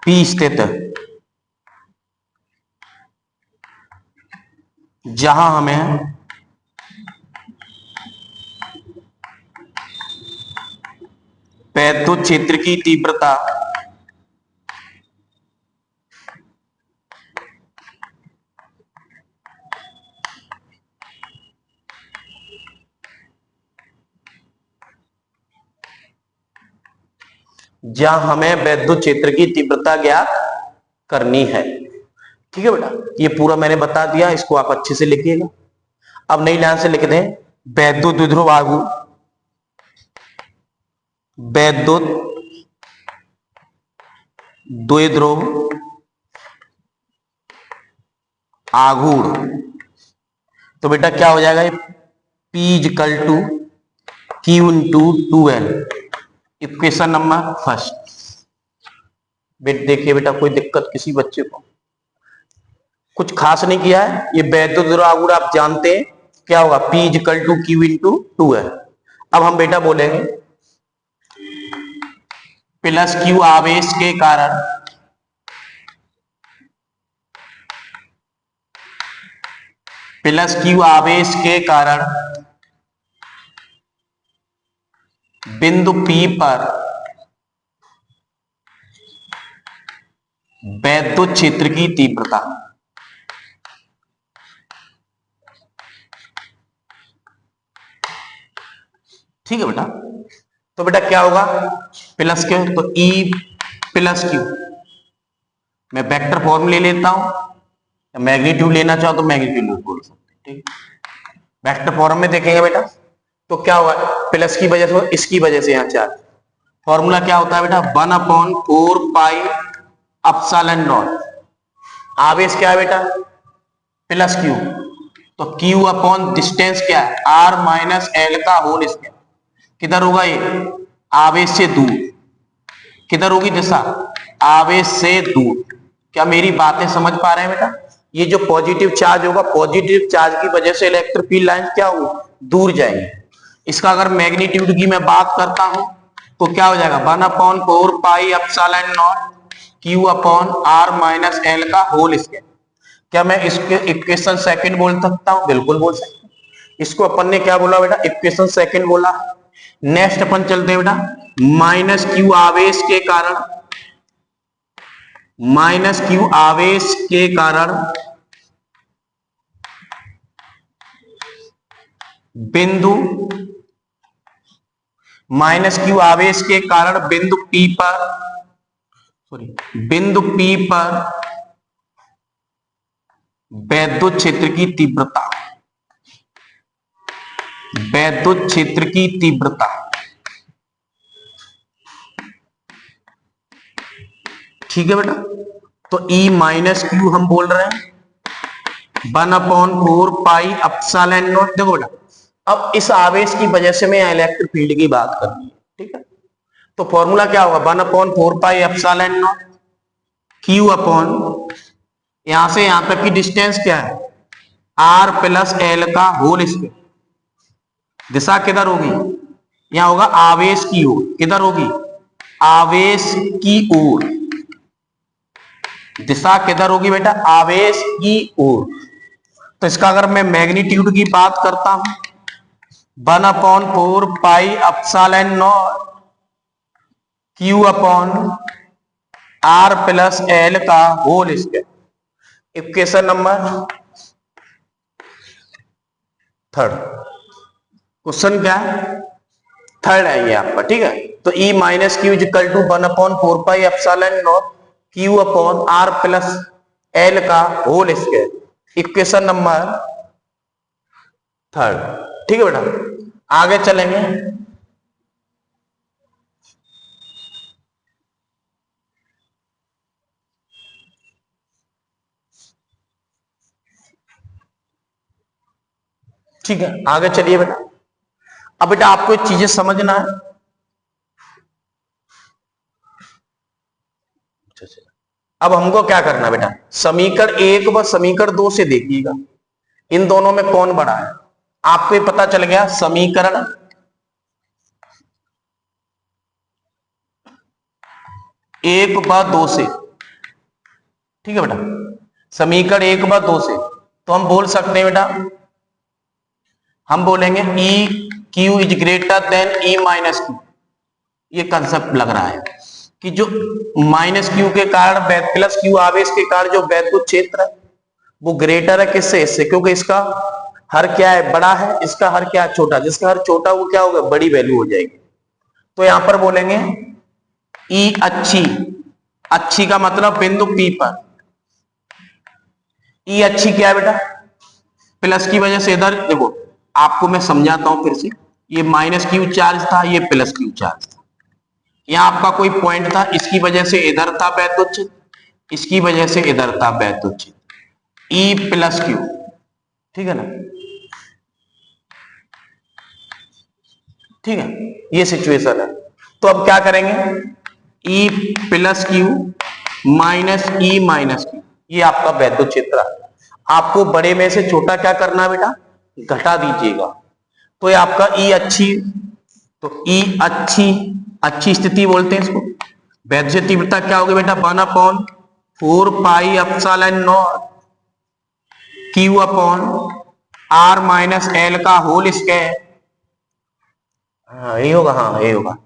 [SPEAKER 1] P स्थित है, जहां हमें वैद्युत क्षेत्र की तीव्रता ज्ञात करनी है। ठीक है बेटा, ये पूरा मैंने बता दिया, इसको आप अच्छे से लिखिएगा। अब नई लाइन से लिख दें, वैद्युत द्विध्रुव आघूर्ण। तो बेटा क्या हो जाएगा, P equal to Q into 2L, equation number first. देखिए बेटा, कोई दिक्कत किसी बच्चे को, कुछ खास नहीं किया है। ये वैद्युत द्विध्रुव आघूर्ण आप जानते हैं क्या होगा, P equal to Q into 2L। अब हम बेटा बोलेंगे प्लस Q आवेश के कारण बिंदु P पर वैद्युत क्षेत्र की तीव्रता। ठीक है बेटा, तो बेटा क्या होगा, प्लस क्यू, तो E प्लस क्यू, मैं वेक्टर फॉर्म ले लेता हूं, मैग्नीट्यूड लेना चाहो तो मैग्नीट्यूड बोल सकते हैं। ठीक, वेक्टर फॉर्म में देखेंगे बेटा, तो क्या होगा, प्लस की वजह से, इसकी वजह से यहाँ चार्ज, फॉर्मूला क्या होता है बेटा, 1/4 पाई एप्सिलॉन नॉट। आवेश क्या है बेटा, प्लस क्यू, तो क्यू अपॉन डिस्टेंस क्या है, R माइनस L का होल स्क्वायर। किधर होगा ये, आवेश से दूर, किधर होगी दिशा, आवेश से दूर। क्या मेरी बातें समझ पा रहे हैं बेटा, ये जो पॉजिटिव चार्ज होगा, पॉजिटिव चार्ज की वजह से इलेक्ट्रिक फील्ड लाइन क्या होगी, दूर जाएंगे। इसका अगर मैग्नीट्यूड की मैं बात करता हूं तो क्या हो जाएगा, 1/4 pi epsilon not Q upon R minus L का होल स्क्वायर। क्या मैं इसके इक्वेशन सेकंड बोल सकता हूं, बिल्कुल बोल सकता हूं। इसको अपन ने क्या बोला बेटा, इक्वेशन सेकंड बोला। नेक्स्ट अपन चलते हैं बेटा, माइनस Q आवेश के कारण बिंदु P पर वैद्युत क्षेत्र की तीव्रता। ठीक है बेटा, तो E माइनस क्यू हम बोल रहे हैं 1/4 पाई एप्सिलॉन नॉट। देखो बेटा, अब इस आवेश की वजह से मैं इलेक्ट्रिक फील्ड की बात करनी है। ठीक है, तो फॉर्मूला क्या होगा, 1/4 pi epsilon not Q upon यहां से यहां तक की डिस्टेंस क्या है, आर प्लस एल का होल स्क्वायर। दिशा किधर होगी, यहां होगा आवेश की ओर, किधर होगी, आवेश की ओर। दिशा किधर होगी बेटा, आवेश की ओर। तो इसका अगर मैं मैग्नीट्यूड की बात करता हूं, 1/4 pi epsilon not Q upon R plus L का whole square. Equation number third. Question क्या है, थर्ड है ये आपका, ठीक है। तो E minus Q equal to 1/4 pi epsilon not Q upon R plus L का whole square. Equation number third, ठीक है बेटा। आगे चलेंगे, ठीक है, आगे चलिए बेटा। अब बेटा आपको चीजें समझना है। अब हमको क्या करना है बेटा, समीकरण 1 व समीकरण 2 से देखिएगा इन दोनों में कौन बड़ा है। आपको पता चल गया समीकरण 1 व 2 से, ठीक है बेटा। समीकरण 1 व 2 से तो हम बोल सकते हैं बेटा, हम बोलेंगे E Q is greater than E minus Q. ये कंसेप्ट लग रहा है कि जो माइनस क्यू के कारण प्लस क्यू आवेश के कारण जो वैद्युत क्षेत्र है वो ग्रेटर है किससे, इससे, क्योंकि इसका हर क्या है, बड़ा है, इसका हर क्या है, छोटा। जिसका हर छोटा वो क्या होगा, बड़ी वैल्यू हो जाएगी। तो यहां पर बोलेंगे ई अच्छी, अच्छी का मतलब बिंदु पी पर ई अच्छी क्या है बेटा, प्लस की वजह से इधर देखो, आपको मैं समझाता हूं फिर से। ये माइनस क्यू चार्ज था, ये प्लस क्यू चार्ज था। यहां आपका कोई पॉइंट था, इसकी वजह से इधर था वैद्युत क्षेत्र, इसकी वजह से इधर था वैद्युत क्षेत्र, ई प्लस क्यू, ठीक है ना। ठीक है, ये सिचुएशन है। तो अब क्या करेंगे, E plus Q minus E minus Q, ये आपका वैद्युत क्षेत्र है। आपको बड़े में से छोटा क्या करना है बेटा, घटा दीजिएगा। तो ये आपका ई अच्छी, तो ई अच्छी, अच्छी स्थिति बोलते हैं इसको। वैद्युत तीव्रता क्या होगी बेटा, 1/4 pi epsilon not Q upon R minus L का होल स्क्वायर। हाँ यही होगा, हाँ यही होगा,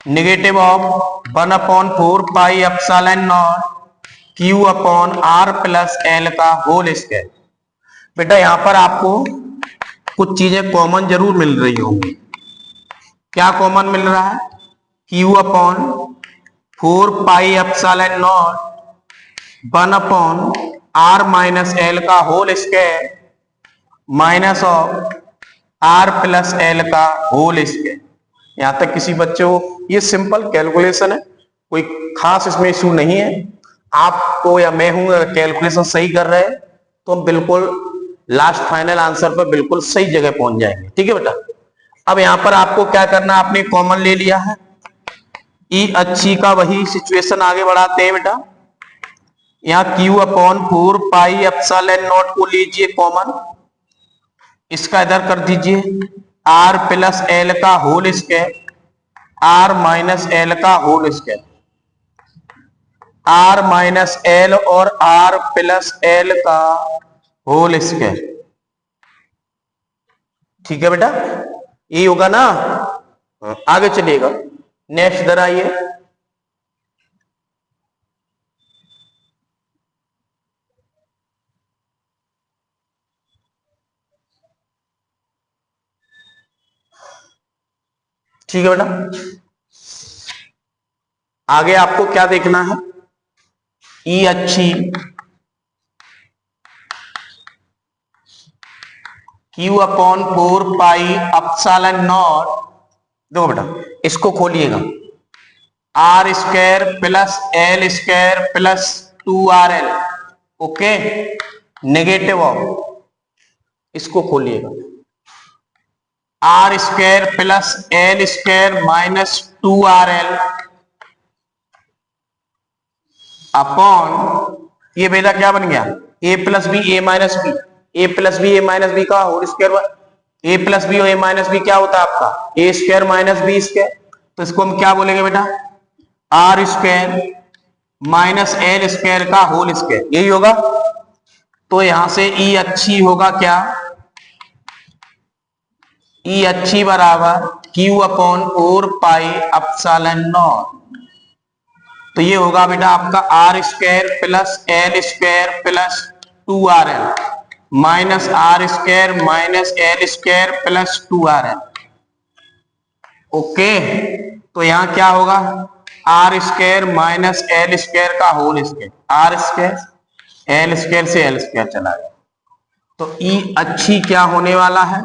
[SPEAKER 1] negative of 1/4 pi epsilon not Q upon R plus L का होल स्क्वायर। बेटा यहां पर आपको कुछ चीजें कॉमन जरूर मिल रही होंगी। क्या कॉमन मिल रहा है, Q upon 4 pi epsilon naught 1/आर माइनस एल का whole square minus of R plus L का होल स्क्वायर। यहां तक किसी बच्चे को ये सिंपल कैलकुलेशन है, कोई खास इसमें इशू नहीं है। आपको या मैं हूं अगर कैलकुलेशन सही कर रहे हैं तो हम बिल्कुल लास्ट फाइनल आंसर पर बिल्कुल सही जगह पहुंच जाएंगे, ठीक है बेटा। अब यहां पर आपको क्या करना है, आपने कॉमन ले लिया है, ई अच्छी का वही सिचुएशन आगे बढ़ाते हैं बेटा। यहां Q/4 पाई एप्सिलॉन नॉट को लीजिए कॉमन, इसका इधर कर दीजिए R प्लस एल का whole square, R minus L का whole square, R minus L और R प्लस एल का होल स्क्वायर, ठीक है बेटा, ये होगा ना। आगे चलिएगा, नेक्स्ट इधर आइए। ठीक है बेटा, आगे आपको क्या देखना है, ई अच्छी Q/4 पाई एप्सिलॉन नॉट, देखो बेटा इसको खोलिएगा, R square plus L square plus 2RL, okay, negative of, इसको खोलिएगा, R square plus L square minus 2RL upon, ये बेटा क्या बन गया, A plus B A minus B, A plus B A minus B का whole square, A plus B और A minus B क्या होता है आपका A square minus B square. तो इसको हम क्या बोलेंगे बेटा, R square minus L square का होल स्क्वायर, यही होगा। तो यहां से ई अच्छी होगा क्या, ई अच्छी बराबर Q upon 4 pi epsilon naught. तो ये होगा बेटा आपका R square plus L square plus 2rl minus R square minus L square plus 2rl। Okay, तो यहां क्या होगा R square minus L square का whole square, R square L square से एल स्क्वायर चला गया। तो ई अच्छी क्या होने वाला है,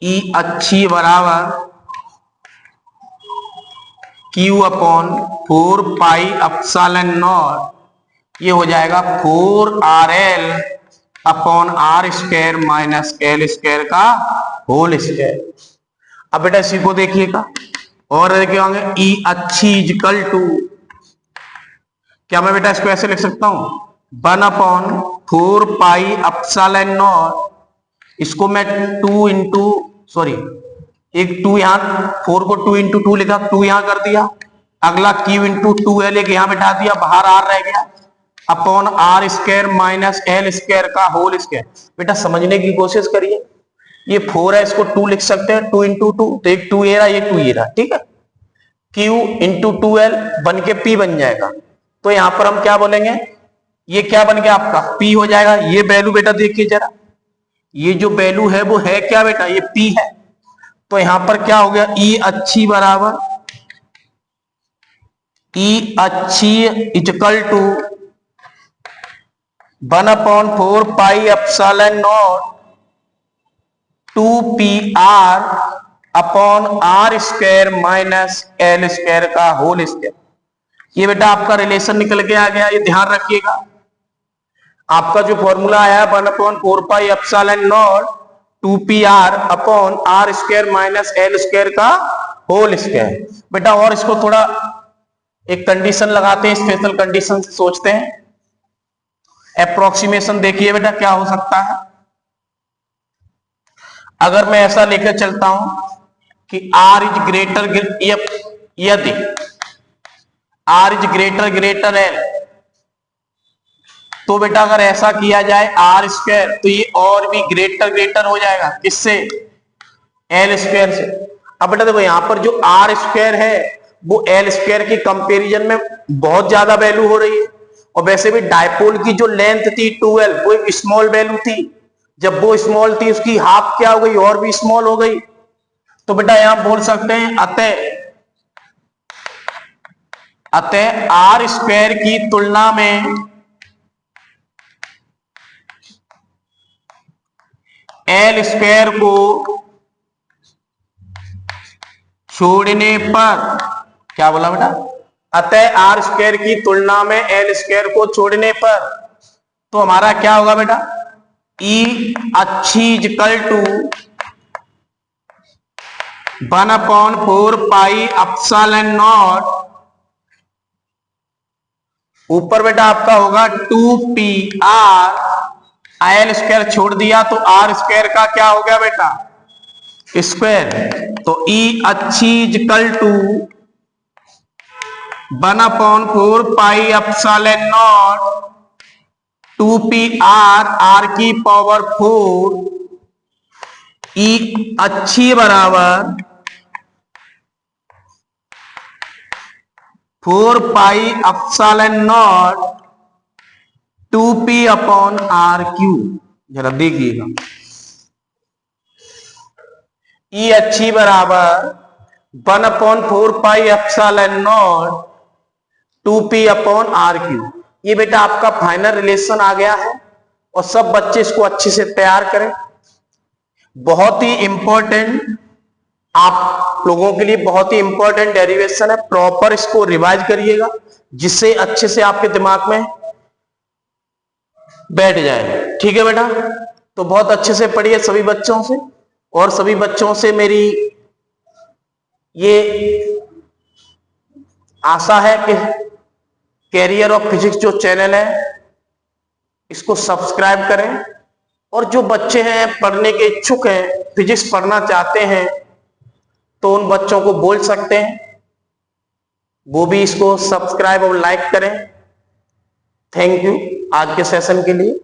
[SPEAKER 1] ई अच्छी बराबर Q upon 4 pi epsilon naught, ये हो जाएगा 4rl upon R square minus L square का होल स्क्वायर। अब बेटा इसी को देखिएगा और देखे होंगे ई अच्छी इजकल टू, क्या मैं बेटा इसको ऐसे लिख सकता हूं 1 अपॉन 4 पाई एप्सिलॉन नॉट, इसको मैं 2 इंटू सॉरी एक 2 यहां 4 को 2 इंटू 2 लिखा, 2 यहां कर दिया, अगला क्यू इंटू 2l एक यहां बैठा दिया, बाहर आर रह गया, upon R square minus L square का होल स्क्वायर। बेटा समझने की कोशिश करिए, ये 4 है इसको 2 लिख सकते हैं, 2 इंटू 2 तो एक 2 ये रहा, ये 2 ये रहा, ठीक है। Q इंटू 2l बन के P बन जाएगा। तो यहां पर हम क्या बोलेंगे, ये क्या बन गया आपका P हो जाएगा। ये वैल्यू बेटा देखिए जरा, ये जो वैल्यू है वो है क्या बेटा, ये P है। तो यहां पर क्या हो गया E अच्छी बराबर E अच्छी equal to 1 upon 4 pi epsilon naught 2pr upon R square minus L square का होल स्क्वायर। ये बेटा आपका रिलेशन निकल के आ गया, ये ध्यान रखिएगा। आपका जो फॉर्मूला आया 1 upon 4 pi epsilon naught 2pr upon R square minus L square का होल स्क्वायर। बेटा और इसको थोड़ा एक कंडीशन लगाते हैं, स्पेशल कंडीशन से सोचते हैं। अप्रोक्सीमेशन देखिए बेटा क्या हो सकता है। अगर मैं ऐसा लेकर चलता हूं कि R इज ग्रेटर, यदि R इज ग्रेटर L, तो बेटा अगर ऐसा किया जाए आर स्क्वायर, तो ये और भी ग्रेटर हो जाएगा किससे, एल स्क्वायर से। अब बेटा देखो यहां पर जो आर स्क्वायर है वो एल स्क्वायर के कंपैरिजन में बहुत ज्यादा वैल्यू हो रही है, और वैसे भी डायपोल की जो लेंथ थी 12 वो एक स्मॉल वैल्यू थी, जब वो स्मॉल थी उसकी हाफ क्या हो गई, और भी स्मॉल हो गई। तो बेटा यहां बोल सकते हैं अतः आर स्क्वायर की तुलना में एल स्क्वायर को छोड़ने पर, क्या बोला बेटा, अतः आर स्क्वायर की तुलना में एल स्क्वायर को छोड़ने पर, तो हमारा क्या होगा बेटा, ई अच्छी equal to 1 upon 4 pi epsilon naught, ऊपर बेटा आपका होगा 2pr, एल स्क्वायर छोड़ दिया तो आर स्क्वायर का क्या हो गया बेटा, स्क्वायर। तो ई अच्छी equal to 1 upon 4 pi epsilon naught 2pr r की पावर 4, ई अच्छी बराबर 4 pi epsilon naught 2p upon R Q. जरा देखिएगा, ई अच्छी बराबर 1 upon 4 pi epsilon naught 2p upon R Q. ये बेटा आपका फाइनल रिलेशन आ गया है, और सब बच्चे इसको अच्छे से तैयार करें। बहुत ही इंपॉर्टेंट आप लोगों के लिए, बहुत ही इंपॉर्टेंट डेरिवेशन है, प्रॉपर इसको रिवाइज करिएगा जिससे अच्छे से आपके दिमाग में बैठ जाए। ठीक है बेटा, तो बहुत अच्छे से पढ़िए सभी बच्चों से, और सभी बच्चों से मेरी ये आशा है कि कैरियर ऑफ फिजिक्स जो चैनल है इसको सब्सक्राइब करें। और जो बच्चे हैं पढ़ने के इच्छुक हैं, फिजिक्स पढ़ना चाहते हैं, तो उन बच्चों को बोल सकते हैं वो भी इसको सब्सक्राइब और लाइक करें। थैंक यू आज के सेशन के लिए।